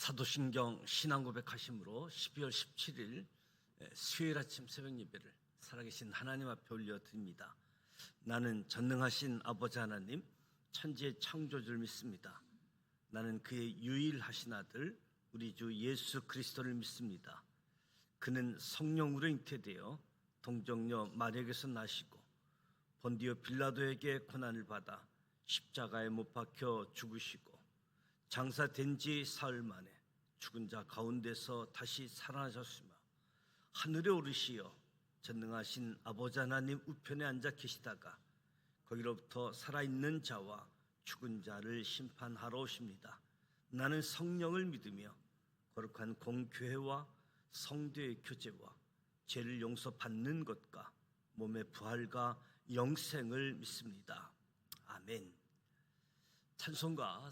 사도신경 신앙고백하심으로 12월 17일 수요일 아침 새벽 예배를 살아계신 하나님 앞에 올려드립니다. 나는 전능하신 아버지 하나님, 천지의 창조주를 믿습니다. 나는 그의 유일하신 아들 우리 주 예수 그리스도를 믿습니다. 그는 성령으로 잉태되어 동정녀 마리아에게서 나시고 본디오 빌라도에게 고난을 받아 십자가에 못 박혀 죽으시고 장사된 지 사흘 만에 죽은 자 가운데서 다시 살아나셨으며 하늘에 오르시어 전능하신 아버지 하나님 우편에 앉아 계시다가 거기로부터 살아있는 자와 죽은 자를 심판하러 오십니다. 나는 성령을 믿으며 거룩한 공교회와 성도의 교제와 죄를 용서받는 것과 몸의 부활과 영생을 믿습니다. 아멘. 찬송가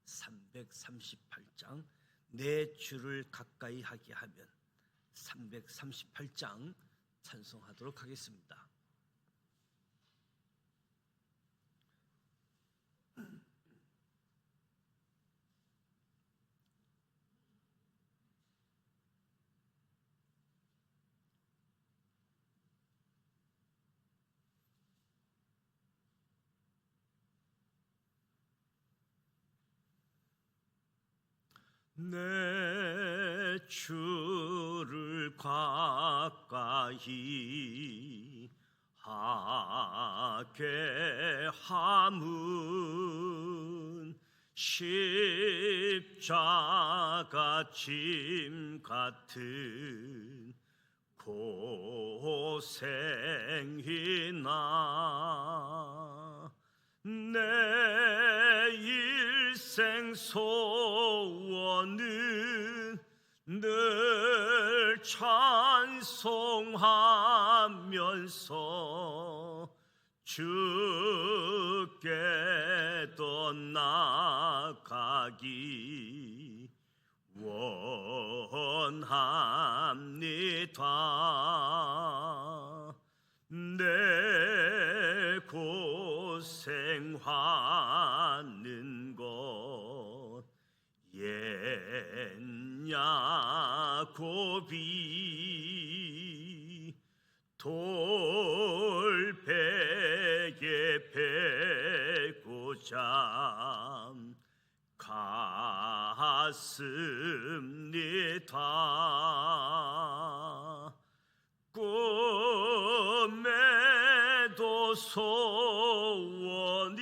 338장 내 주를 가까이 하게 하면 338장 찬송하도록 하겠습니다. 내 주를 가까이 하게 함은 십자가 짐 같은 고생이나 내 일생 소원은 늘 찬송하면서 주께도 나가기 원합니다. 내 고생하는 것 옛 야곱이 돌베개 베고자 갔습니다. 꿈에도 소원이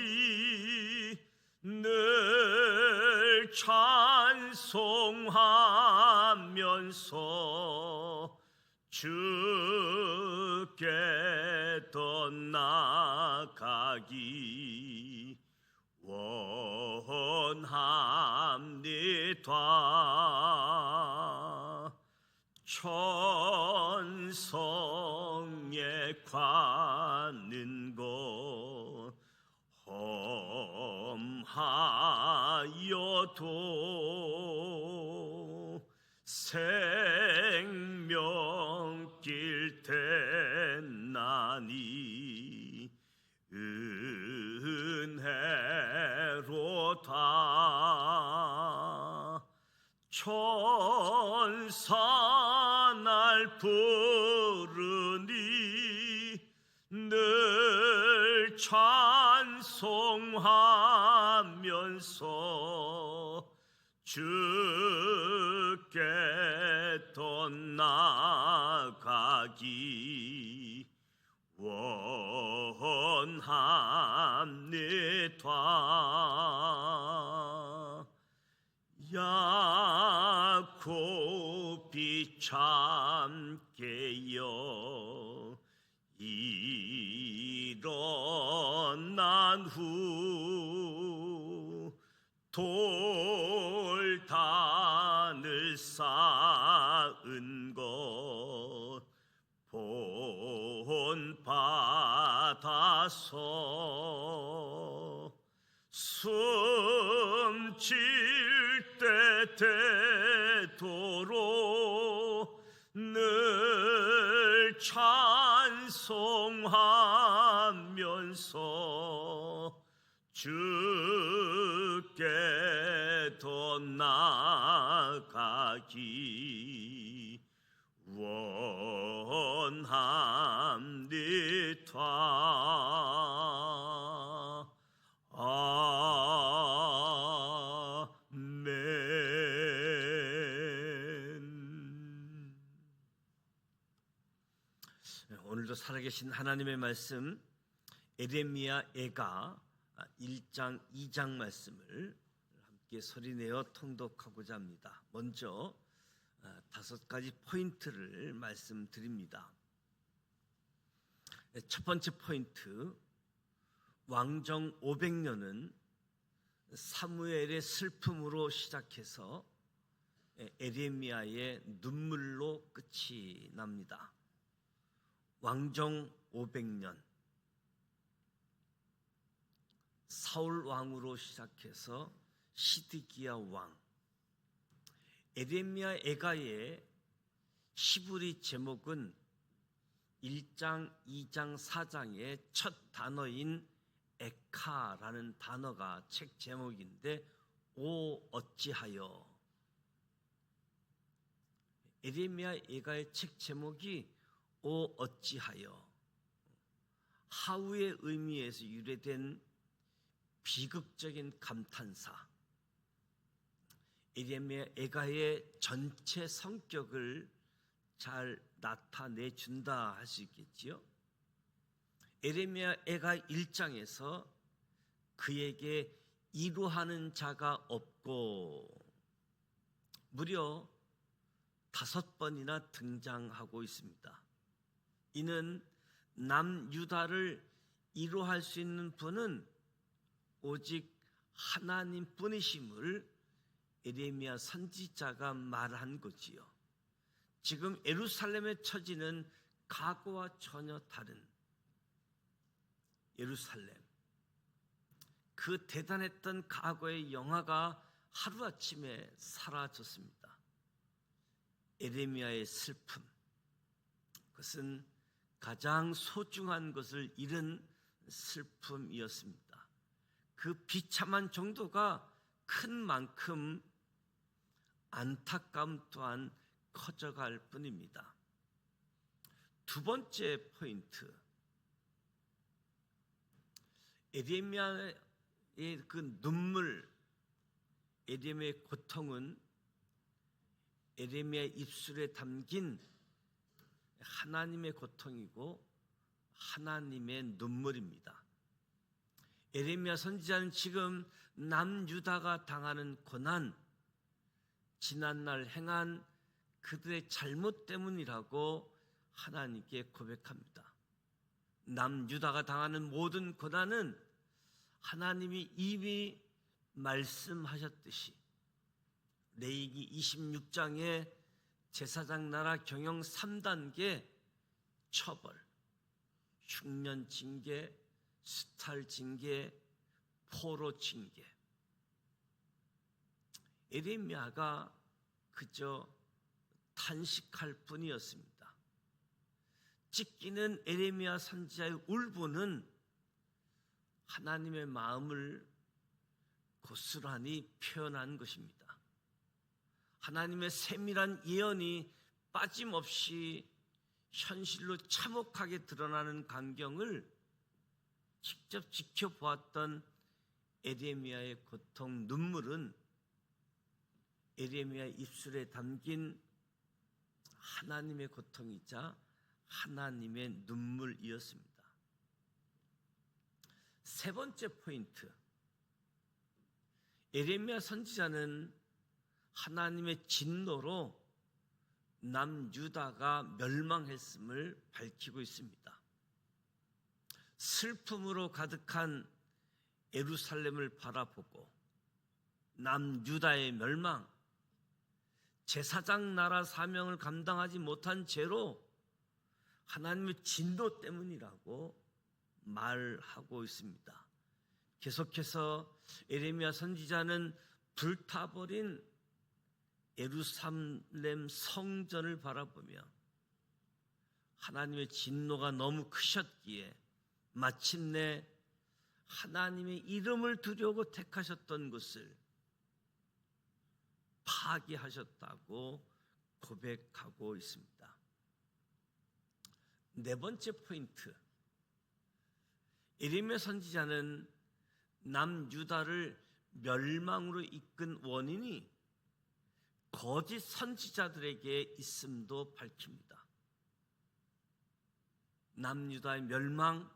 늘 찬송하면서 주께도 나가기 원합니다. 천성에 가는 것 험하여도 생명길 대나니 은혜로다. 천사 날 부르니 늘 찬송하면서 주께도 나가기 원합니다. 야곱이 참게여 일어난 후 돌단을 쌓은 것 본받아서 숨질 때 되도록 늘 찬송하면서 주께 더 나아가기 원합니다. 아멘. 오늘도 살아계신 하나님의 말씀 에레미야 애가 1장 2장 말씀을 함께 소리내어 통독하고자 합니다. 먼저 5가지 포인트를 말씀드립니다. 첫 번째 포인트, 왕정 500년은 사무엘의 슬픔으로 시작해서 에레미야의 눈물로 끝이 납니다. 왕정 500년, 사울 왕으로 시작해서 시드기야 왕, 에레미야 애가의 히브리 제목은 1장, 2장, 4장의 첫 단어인 에카라는 단어가 책 제목인데, 오 어찌하여. 에레미야 애가의 책 제목이 오 어찌하여, 하우의 의미에서 유래된 비극적인 감탄사, 에레미야 애가의 전체 성격을 잘 나타내 준다 할 수 있겠지요. 에레미야 애가 1장에서 그에게 이루하는 자가 없고 무려 5번이나 등장하고 있습니다. 이는 남유다를 이루할 수 있는 분은 오직 하나님뿐이심을 에레미야 선지자가 말한 거지요. 지금 예루살렘의 처지는 과거와 전혀 다른 예루살렘, 그 대단했던 과거의 영화가 하루아침에 사라졌습니다. 에레미야의 슬픔, 그것은 가장 소중한 것을 잃은 슬픔이었습니다. 그 비참한 정도가 큰 만큼 안타까움 또한 커져갈 뿐입니다. 두 번째 포인트, 에레미야의 그 눈물, 에레미야의 고통은 에레미야의 입술에 담긴 하나님의 고통이고 하나님의 눈물입니다. 에레미야 선지자는 지금 남유다가 당하는 고난, 지난날 행한 그들의 잘못 때문이라고 하나님께 고백합니다. 남유다가 당하는 모든 고난은 하나님이 이미 말씀하셨듯이 레위기 26장에 제사장 나라 경영 3단계 처벌, 흉년 징계, 수탈 징계, 포로 징계, 에레미야가 그저 탄식할 뿐이었습니다. 찢기는 에레미야 선지자의 울분은 하나님의 마음을 고스란히 표현한 것입니다. 하나님의 세밀한 예언이 빠짐없이 현실로 참혹하게 드러나는 광경을 직접 지켜보았던 에레미야의 고통, 눈물은 에레미야의 입술에 담긴 하나님의 고통이자 하나님의 눈물이었습니다. 세 번째 포인트, 에레미야 선지자는 하나님의 진노로 남유다가 멸망했음을 밝히고 있습니다. 슬픔으로 가득한 예루살렘을 바라보고 남유다의 멸망, 제사장 나라 사명을 감당하지 못한 죄로 하나님의 진노 때문이라고 말하고 있습니다. 계속해서 에레미야 선지자는 불타버린 예루살렘 성전을 바라보며 하나님의 진노가 너무 크셨기에 마침내 하나님의 이름을 두려고 택하셨던 것을 파괴하셨다고 고백하고 있습니다. 네 번째 포인트, 예레미야 선지자는 남유다를 멸망으로 이끈 원인이 거짓 선지자들에게 있음도 밝힙니다. 남유다의 멸망,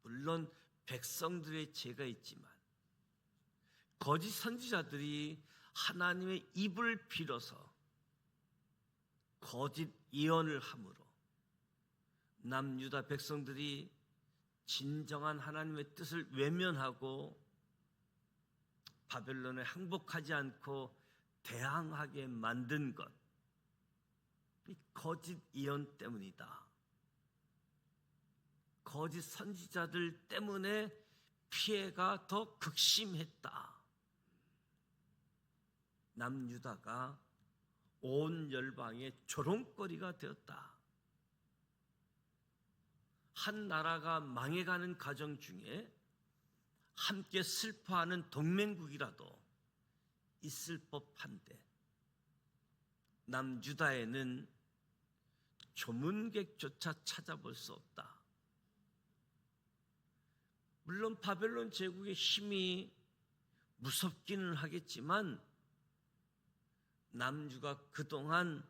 물론 백성들의 죄가 있지만 거짓 선지자들이 하나님의 입을 빌어서 거짓 예언을 함으로 남유다 백성들이 진정한 하나님의 뜻을 외면하고 바벨론에 항복하지 않고 대항하게 만든 것, 이 거짓 예언 때문이다. 거짓 선지자들 때문에 피해가 더 극심했다. 남유다가 온 열방의 조롱거리가 되었다. 한 나라가 망해가는 과정 중에 함께 슬퍼하는 동맹국이라도 있을 법한데 남유다에는 조문객조차 찾아볼 수 없다. 물론 바벨론 제국의 힘이 무섭기는 하겠지만 남유가 그동안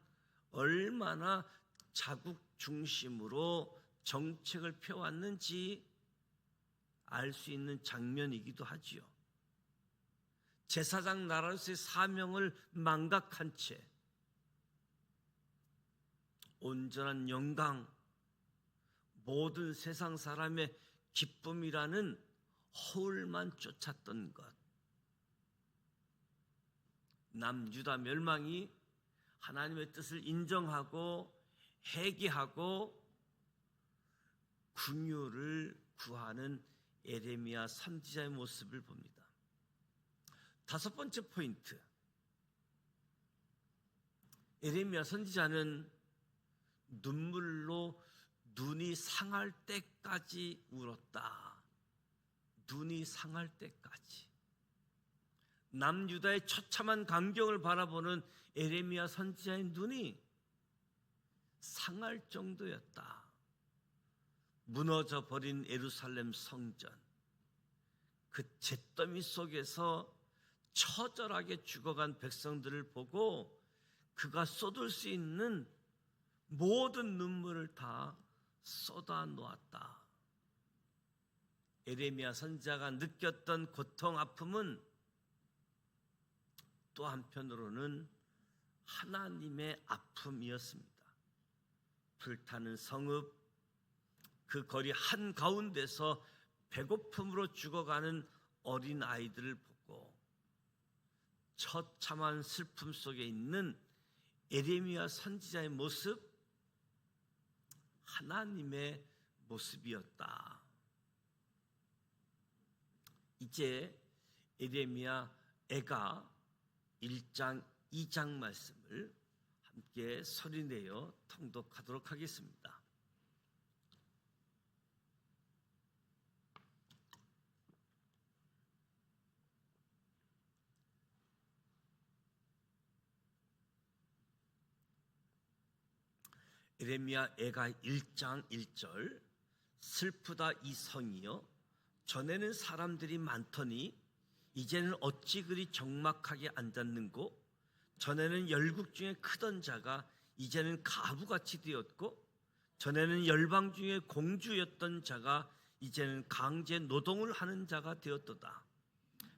얼마나 자국 중심으로 정책을 펴왔는지 알 수 있는 장면이기도 하지요. 제사장 나라로서의 사명을 망각한 채 온전한 영광, 모든 세상 사람의 기쁨이라는 허울만 쫓았던 것. 남유다 멸망이 하나님의 뜻을 인정하고 회개하고 긍휼을 구하는 예레미야 선지자의 모습을 봅니다. 다섯 번째 포인트, 예레미야 선지자는 눈물로 눈이 상할 때까지 울었다. 눈이 상할 때까지. 남유다의 처참한 광경을 바라보는 예레미야 선지자의 눈이 상할 정도였다. 무너져 버린 예루살렘 성전, 그 잿더미 속에서 처절하게 죽어간 백성들을 보고 그가 쏟을 수 있는 모든 눈물을 다 쏟아 놓았다. 예레미야 선지자가 느꼈던 고통, 아픔은 또 한편으로는 하나님의 아픔이었습니다. 불타는 성읍, 그 거리 한가운데서 배고픔으로 죽어가는 어린 아이들을 보고 처참한 슬픔 속에 있는 예레미야 선지자의 모습, 하나님의 모습이었다. 이제 예레미야 애가 1장, 2장 말씀을 함께 소리내어 통독하도록 하겠습니다. 예레미야 애가 1장 1절, 슬프다 이 성이여, 전에는 사람들이 많더니 이제는 어찌 그리 적막하게 앉았는고, 전에는 열국 중에 크던 자가 이제는 가부같이 되었고, 전에는 열방 중에 공주였던 자가 이제는 강제 노동을 하는 자가 되었도다.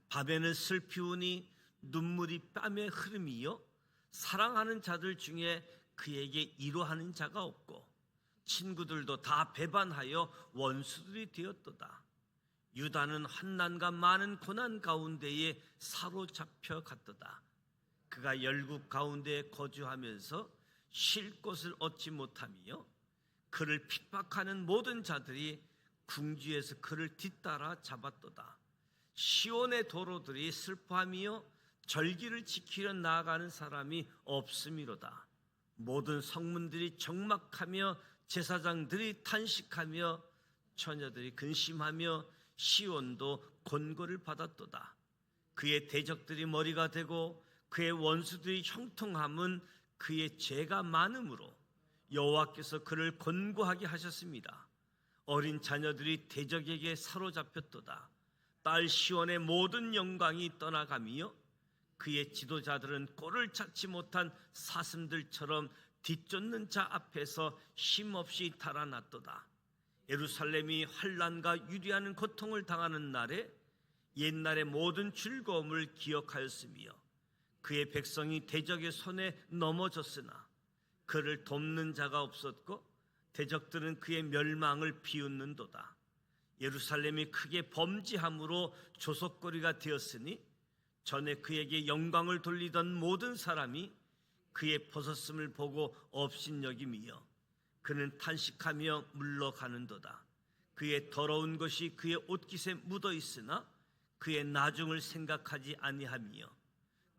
밤에는 슬피 우니 눈물이 뺨에 흐름이요, 사랑하는 자들 중에 그에게 이로하는 자가 없고 친구들도 다 배반하여 원수들이 되었도다. 유다는 환난과 많은 고난 가운데에 사로잡혀 갔도다. 그가 열국 가운데에 거주하면서 쉴 곳을 얻지 못하며 그를 핍박하는 모든 자들이 궁지에서 그를 뒤따라 잡았도다. 시온의 도로들이 슬퍼하며 절기를 지키려 나아가는 사람이 없음이로다. 모든 성문들이 적막하며 제사장들이 탄식하며 처녀들이 근심하며 시온도 곤고를 받았도다. 그의 대적들이 머리가 되고 그의 원수들이 형통함은 그의 죄가 많음으로 여호와께서 그를 곤고하게 하셨습니다. 어린 자녀들이 대적에게 사로잡혔도다. 딸 시온의 모든 영광이 떠나가며 그의 지도자들은 꼴을 찾지 못한 사슴들처럼 뒤쫓는 자 앞에서 힘없이 달아났도다. 예루살렘이 환난과 유리하는 고통을 당하는 날에 옛날의 모든 즐거움을 기억하였으며 그의 백성이 대적의 손에 넘어졌으나 그를 돕는 자가 없었고 대적들은 그의 멸망을 비웃는도다. 예루살렘이 크게 범죄함으로 조속거리가 되었으니 전에 그에게 영광을 돌리던 모든 사람이 그의 벗었음을 보고 업신여김이여 그는 탄식하며 물러가는도다. 그의 더러운 것이 그의 옷깃에 묻어 있으나 그의 나중을 생각하지 아니하며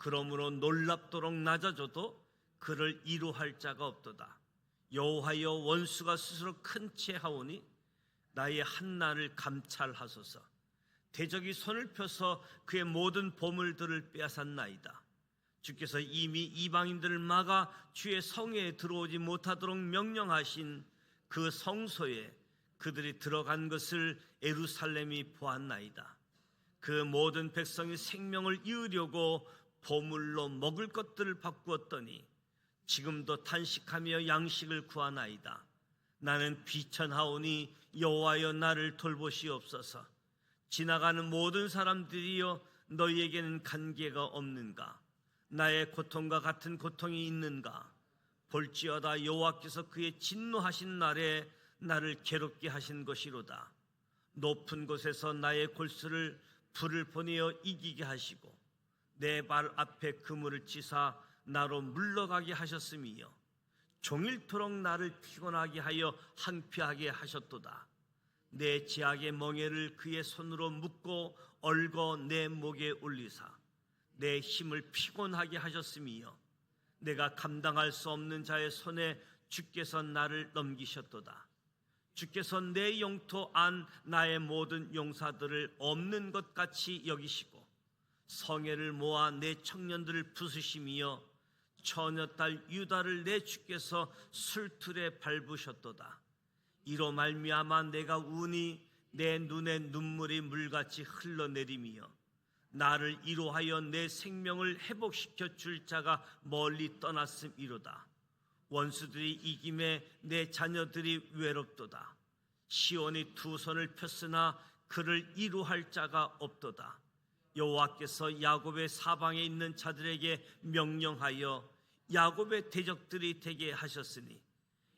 그러므로 놀랍도록 낮아져도 그를 이루할 자가 없도다. 여호와여 원수가 스스로 큰 채 하오니 나의 한날을 감찰하소서. 대적이 손을 펴서 그의 모든 보물들을 빼앗았나이다. 주께서 이미 이방인들을 막아 주의 성에 들어오지 못하도록 명령하신 그 성소에 그들이 들어간 것을 예루살렘이 보았나이다. 그 모든 백성이 생명을 이으려고 보물로 먹을 것들을 바꾸었더니 지금도 탄식하며 양식을 구하나이다. 나는 비천하오니 여호와여 나를 돌보시옵소서. 지나가는 모든 사람들이여 너희에게는 관계가 없는가? 나의 고통과 같은 고통이 있는가? 볼지어다 여호와께서 그의 진노하신 날에 나를 괴롭게 하신 것이로다. 높은 곳에서 나의 골수를 불을 보내어 이기게 하시고 내 발 앞에 그물을 치사 나로 물러가게 하셨음이요 종일토록 나를 피곤하게 하여 항피하게 하셨도다. 내 제악의 멍에를 그의 손으로 묶고 얽어 내 목에 올리사 내 힘을 피곤하게 하셨음이요 내가 감당할 수 없는 자의 손에 주께서 나를 넘기셨도다. 주께서 내 영토 안 나의 모든 용사들을 없는 것 같이 여기시고 성애를 모아 내 청년들을 부수시며 처녀딸 유다를 내 주께서 술틀에 밟으셨도다. 이로 말미암아 내가 우니 내 눈에 눈물이 물같이 흘러내리며 나를 이로하여 내 생명을 회복시켜 줄 자가 멀리 떠났음이로다. 원수들이 이김에 내 자녀들이 외롭도다. 시온이 두 손을 폈으나 그를 이루할 자가 없도다. 여호와께서 야곱의 사방에 있는 자들에게 명령하여 야곱의 대적들이 되게 하셨으니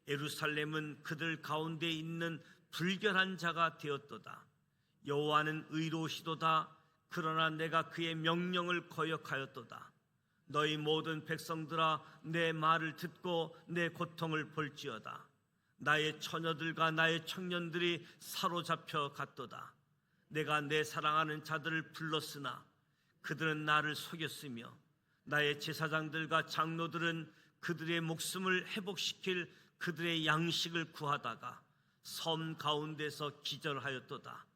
예루살렘은 그들 가운데 있는 불결한 자가 되었도다. 여호와는 의로우시도다. 그러나 내가 그의 명령을 거역하였도다. 너희 모든 백성들아 내 말을 듣고 내 고통을 볼지어다. 나의 처녀들과 나의 청년들이 사로잡혀 갔도다. 내가 내 사랑하는 자들을 불렀으나 그들은 나를 속였으며 나의 제사장들과 장로들은 그들의 목숨을 회복시킬 그들의 양식을 구하다가 섬 가운데서 기절하였도다.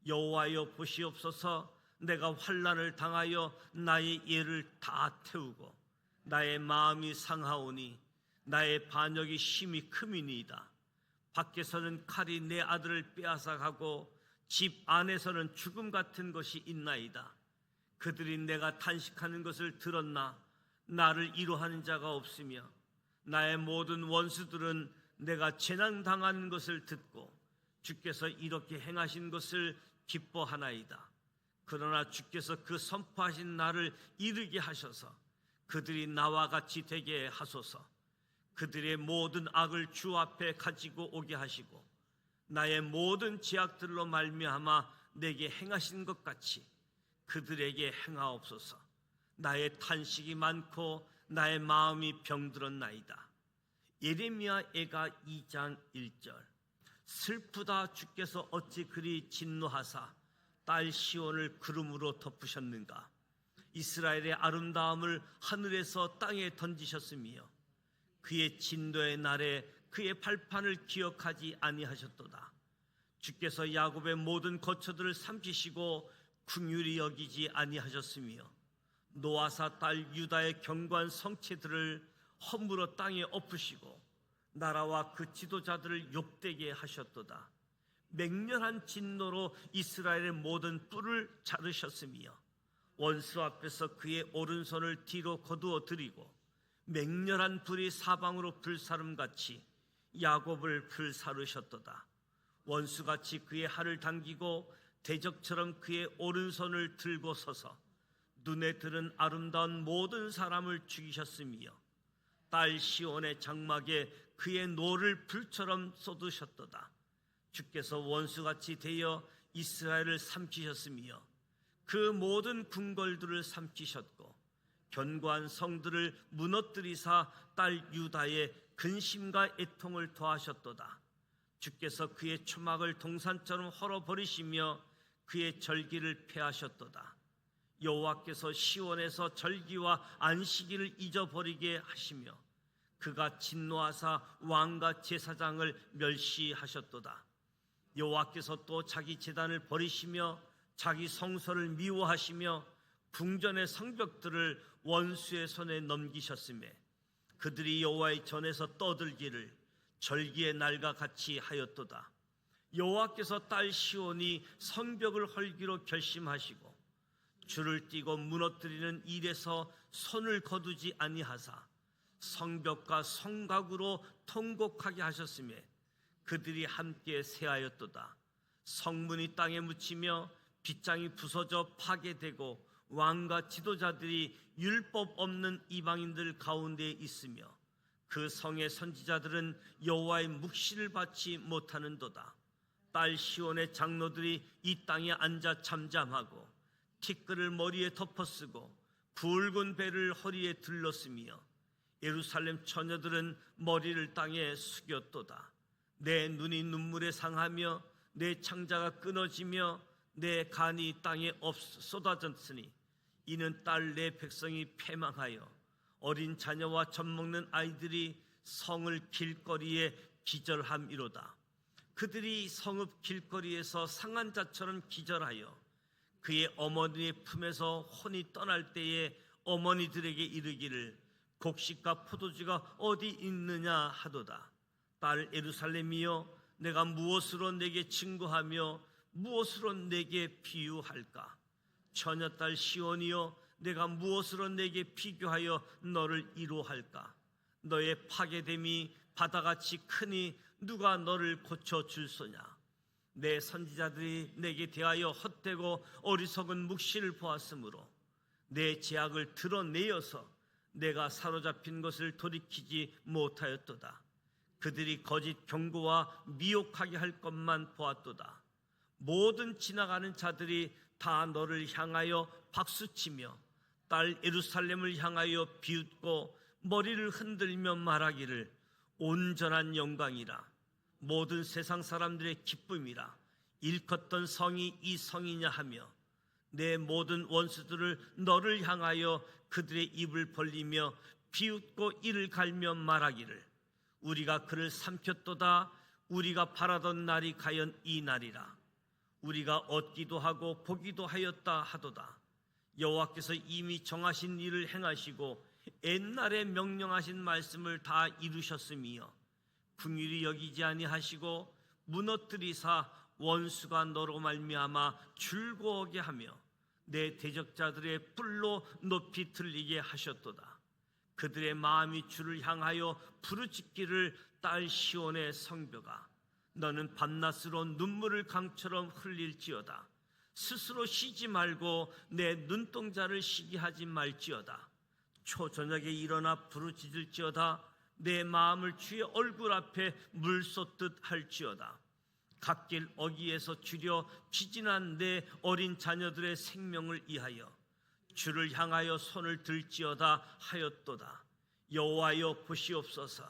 여호와여 보시옵소서. 내가 환난을 당하여 나의 예를 다 태우고 나의 마음이 상하오니 나의 반역이 심히 크미니이다. 밖에서는 칼이 내 아들을 빼앗아가고 집 안에서는 죽음 같은 것이 있나이다. 그들이 내가 탄식하는 것을 들었나 나를 이루하는 자가 없으며 나의 모든 원수들은 내가 재난당하는 것을 듣고 주께서 이렇게 행하신 것을 기뻐하나이다. 그러나 주께서 그 선포하신 날을 이르게 하셔서 그들이 나와 같이 되게 하소서. 그들의 모든 악을 주 앞에 가지고 오게 하시고 나의 모든 죄악들로 말미암아 내게 행하신 것 같이 그들에게 행하옵소서. 나의 탄식이 많고 나의 마음이 병들었나이다. 예레미야 애가 2장 1절. 슬프다. 주께서 어찌 그리 진노하사 딸 시온을 구름으로 덮으셨는가. 이스라엘의 아름다움을 하늘에서 땅에 던지셨으며 그의 진노의 날에 그의 발판을 기억하지 아니하셨도다. 주께서 야곱의 모든 거처들을 삼키시고 긍휼히 여기지 아니하셨으며 노아사 딸 유다의 견고한 성체들을 허물어 땅에 엎으시고 나라와 그 지도자들을 욕되게 하셨도다. 맹렬한 진노로 이스라엘의 모든 뿔을 자르셨으며 원수 앞에서 그의 오른손을 뒤로 거두어 들이고 맹렬한 불이 사방으로 불사름같이 야곱을 불사르셨도다. 원수같이 그의 팔을 당기고 대적처럼 그의 오른손을 들고 서서 눈에 들은 아름다운 모든 사람을 죽이셨으며 딸 시온의 장막에 그의 노를 불처럼 쏟으셨도다. 주께서 원수같이 되어 이스라엘을 삼키셨으며 그 모든 궁궐들을 삼키셨고 견고한 성들을 무너뜨리사 딸 유다의 근심과 애통을 더하셨도다. 주께서 그의 초막을 동산처럼 헐어버리시며 그의 절기를 폐하셨도다. 여호와께서 시온에서 절기와 안식일을 잊어버리게 하시며 그가 진노하사 왕과 제사장을 멸시하셨도다. 여호와께서 또 자기 제단을 버리시며 자기 성소를 미워하시며 궁전의 성벽들을 원수의 손에 넘기셨으며 그들이 여호와의 전에서 떠들기를 절기의 날과 같이 하였도다. 여호와께서 딸 시온이 성벽을 헐기로 결심하시고 줄을 띠고 무너뜨리는 일에서 손을 거두지 아니하사 성벽과 성곽으로 통곡하게 하셨으며 그들이 함께 세하였도다. 성문이 땅에 묻히며 빗장이 부서져 파괴되고 왕과 지도자들이 율법 없는 이방인들 가운데 있으며 그 성의 선지자들은 여호와의 묵시를 받지 못하는도다. 딸 시온의 장로들이 이 땅에 앉아 잠잠하고 티끌을 머리에 덮어쓰고 굵은 배를 허리에 들렀으며 예루살렘 처녀들은 머리를 땅에 숙였도다. 내 눈이 눈물에 상하며 내 창자가 끊어지며 내 간이 땅에 쏟아졌으니 이는 딸 내 백성이 패망하여 어린 자녀와 젖먹는 아이들이 성을 길거리에 기절함이로다. 그들이 성읍 길거리에서 상한 자처럼 기절하여 그의 어머니의 품에서 혼이 떠날 때에 어머니들에게 이르기를 곡식과 포도주가 어디 있느냐 하도다. 딸 예루살렘이여 내가 무엇으로 내게 증거하며 무엇으로 내게 비유할까? 처녀딸 시온이여 내가 무엇으로 내게 비교하여 너를 이로할까? 너의 파괴됨이 바다같이 크니 누가 너를 고쳐줄 소냐? 내 선지자들이 내게 대하여 헛되고 어리석은 묵시를 보았으므로 내 죄악을 드러내어서 내가 사로잡힌 것을 돌이키지 못하였도다. 그들이 거짓 경고와 미혹하게 할 것만 보았도다. 모든 지나가는 자들이 다 너를 향하여 박수치며 딸 예루살렘을 향하여 비웃고 머리를 흔들며 말하기를 온전한 영광이라 모든 세상 사람들의 기쁨이라 일컫던 성이 이 성이냐 하며 내 모든 원수들을 너를 향하여 그들의 입을 벌리며 비웃고 이를 갈며 말하기를 우리가 그를 삼켰도다. 우리가 바라던 날이 과연 이 날이라. 우리가 얻기도 하고 보기도 하였다 하도다. 여호와께서 이미 정하신 일을 행하시고 옛날에 명령하신 말씀을 다 이루셨으며 긍휼히 여기지 아니하시고 무너뜨리사 원수가 너로 말미암아 즐거워하게 하며 내 대적자들의 뿔로 높이 들리게 하셨도다. 그들의 마음이 주를 향하여 부르짖기를 딸 시온의 성벽아 너는 밤낮으로 눈물을 강처럼 흘릴지어다. 스스로 쉬지 말고 내 눈동자를 쉬게 하지 말지어다. 초저녁에 일어나 부르짖을지어다. 내 마음을 주의 얼굴 앞에 물 쏟듯 할지어다. 갓길 어귀에서 줄여 기진한 내 어린 자녀들의 생명을 위하여 주를 향하여 손을 들지어다 하였도다. 여호와여 보시옵소서.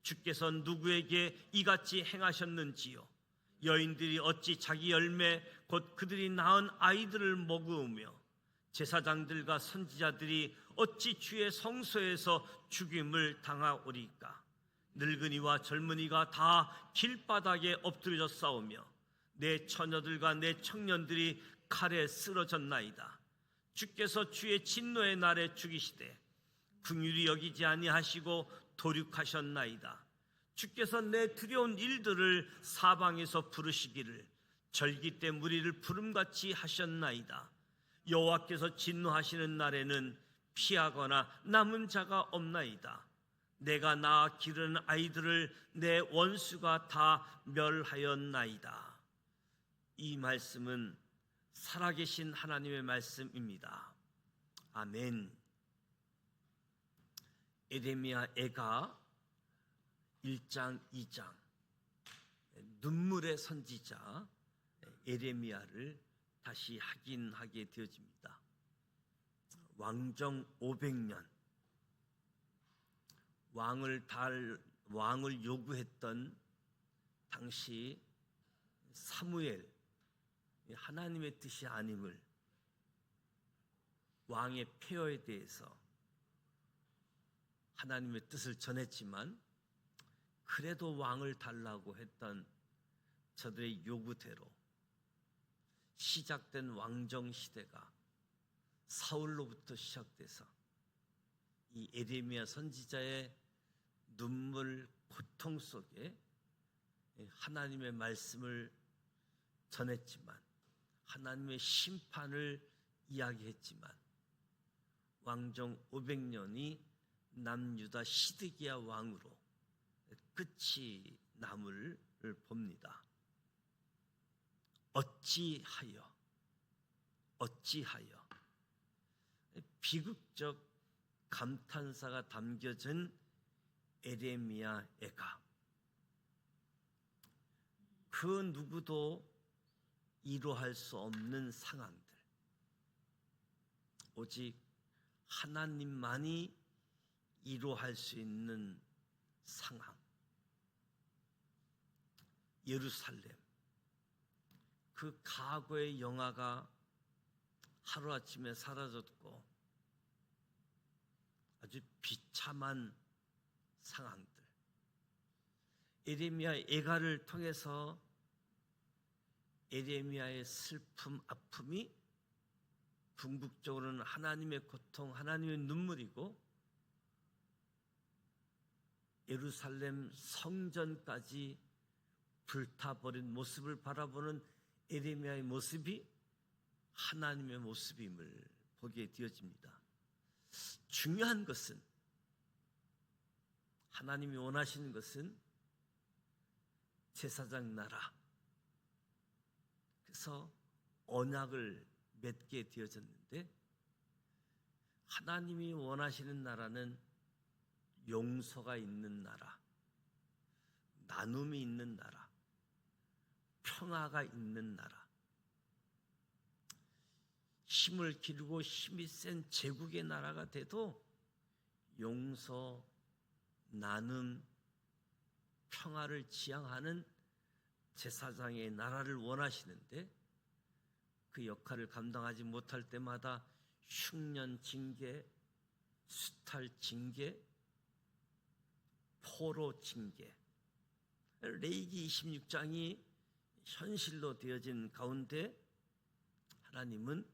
주께서 누구에게 이같이 행하셨는지요? 여인들이 어찌 자기 열매 곧 그들이 낳은 아이들을 먹으며 제사장들과 선지자들이 어찌 주의 성소에서 죽임을 당하오리까? 늙은이와 젊은이가 다 길바닥에 엎드려 싸우며 내 처녀들과 내 청년들이 칼에 쓰러졌나이다. 주께서 주의 진노의 날에 죽이시되 긍휼히 여기지 아니하시고 도륙하셨나이다. 주께서 내 두려운 일들을 사방에서 부르시기를 절기 때 무리를 부름같이 하셨나이다. 여호와께서 진노하시는 날에는 피하거나 남은 자가 없나이다. 내가 낳아 기르는 아이들을 내 원수가 다 멸하였나이다. 이 말씀은 살아계신 하나님의 말씀입니다. 아멘. 에레미야 애가 1장 2장 눈물의 선지자 에레미야를 다시 확인하게 되어집니다. 왕정 500년 왕을 요구했던 당시 사무엘, 하나님의 뜻이 아님을, 왕의 폐허에 대해서 하나님의 뜻을 전했지만 그래도 왕을 달라고 했던 저들의 요구대로 시작된 왕정 시대가 사울로부터 시작돼서 이 에레미야 선지자의 눈물 고통 속에 하나님의 말씀을 전했지만, 하나님의 심판을 이야기했지만, 왕정 500년이 남유다 시드기야 왕으로 끝이 남을 봅니다. 어찌하여 비극적 감탄사가 담겨진 에레미야 애가, 그 누구도 이루할 수 없는 상황들, 오직 하나님만이 이루할 수 있는 상황. 예루살렘, 그 과거의 영화가 하루아침에 사라졌고 아주 비참한 상황들, 에레미야 애가를 통해서 에레미야의 슬픔, 아픔이 궁극적으로는 하나님의 고통, 하나님의 눈물이고, 예루살렘 성전까지 불타버린 모습을 바라보는 에레미야의 모습이 하나님의 모습임을 보게 되어집니다. 중요한 것은, 하나님이 원하시는 것은 제사장 나라, 그래서 언약을 맺게 되어졌는데, 하나님이 원하시는 나라는 용서가 있는 나라, 나눔이 있는 나라, 평화가 있는 나라, 힘을 기르고 힘이 센 제국의 나라가 돼도 용서, 나눔, 평화를 지향하는 제사장의 나라를 원하시는데, 그 역할을 감당하지 못할 때마다 흉년 징계, 수탈 징계, 포로 징계, 레위기 26장이 현실로 되어진 가운데 하나님은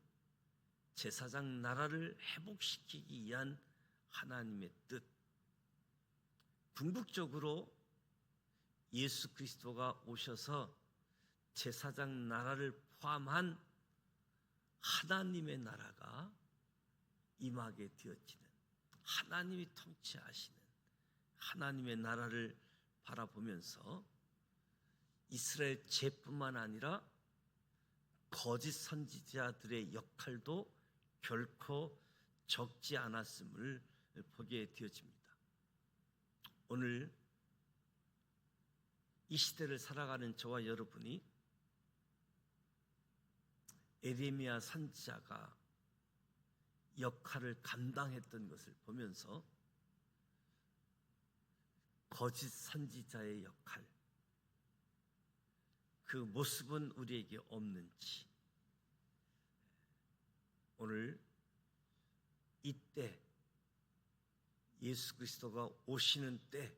제사장 나라를 회복시키기 위한 하나님의 뜻, 궁극적으로 예수 그리스도가 오셔서 제사장 나라를 포함한 하나님의 나라가 임하게 되어지는, 하나님이 통치하시는 하나님의 나라를 바라보면서 이스라엘 죄뿐만 아니라 거짓 선지자들의 역할도 결코 적지 않았음을 보게 되어집니다. 오늘 이 시대를 살아가는 저와 여러분이 에레미야 선지자가 역할을 감당했던 것을 보면서 거짓 선지자의 역할, 그 모습은 우리에게 없는지, 오늘 이때 예수 그리스도가 오시는 때,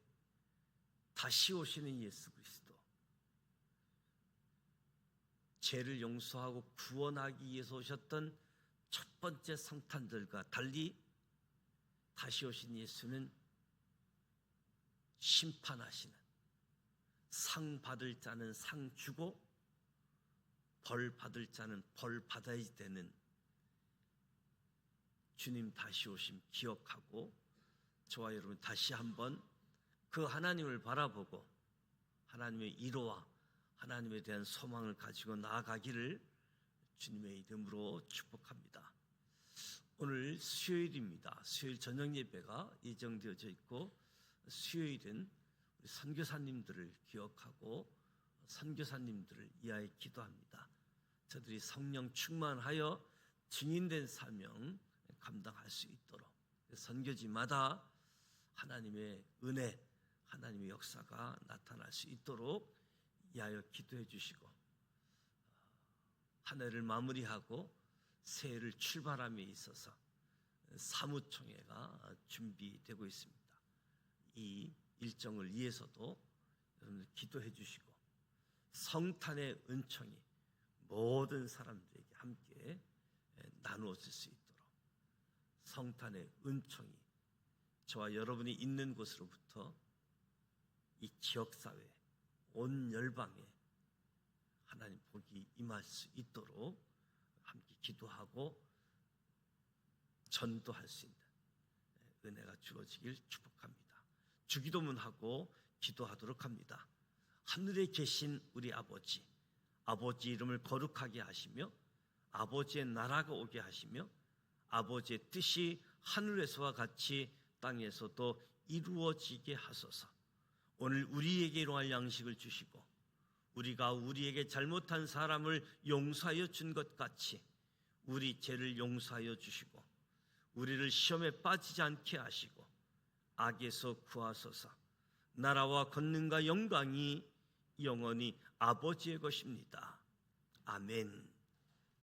다시 오시는 예수 그리스도, 죄를 용서하고 구원하기 위해서 오셨던 첫 번째 성탄절과 달리 다시 오신 예수는 심판하시는, 상 받을 자는 상 주고 벌 받을 자는 벌 받아야 되는 주님 다시 오심 기억하고 저와 여러분 다시 한번 그 하나님을 바라보고 하나님의 위로와 하나님에 대한 소망을 가지고 나아가기를 주님의 이름으로 축복합니다. 오늘 수요일입니다. 수요일 저녁 예배가 예정되어져 있고 수요일은 우리 선교사님들을 기억하고 선교사님들을 위하여 기도합니다. 저들이 성령 충만하여 증인된 사명 감당할 수 있도록 선교지마다 하나님의 은혜, 하나님의 역사가 나타날 수 있도록 위하여 기도해 주시고 한 해를 마무리하고 새해를 출발함에 있어서 사무총회가 준비되고 있습니다. 이 일정을 위해서도 여러분들 기도해 주시고 성탄의 은총이 모든 사람들에게 함께 나누어질 수 있도록 성탄의 은총이 저와 여러분이 있는 곳으로부터 이 지역사회 온 열방에 하나님 복이 임할 수 있도록 함께 기도하고 전도할 수 있는 은혜가 주어지길 축복합니다. 주기도문하고 기도하도록 합니다. 하늘에 계신 우리 아버지, 아버지 이름을 거룩하게 하시며 아버지의 나라가 오게 하시며 아버지의 뜻이 하늘에서와 같이 땅에서도 이루어지게 하소서. 오늘 우리에게 일용할 양식을 주시고 우리가 우리에게 잘못한 사람을 용서하여 준 것 같이 우리 죄를 용서하여 주시고 우리를 시험에 빠지지 않게 하시고 악에서 구하소서. 나라와 권능과 영광이 영원히 아버지의 것입니다. 아멘.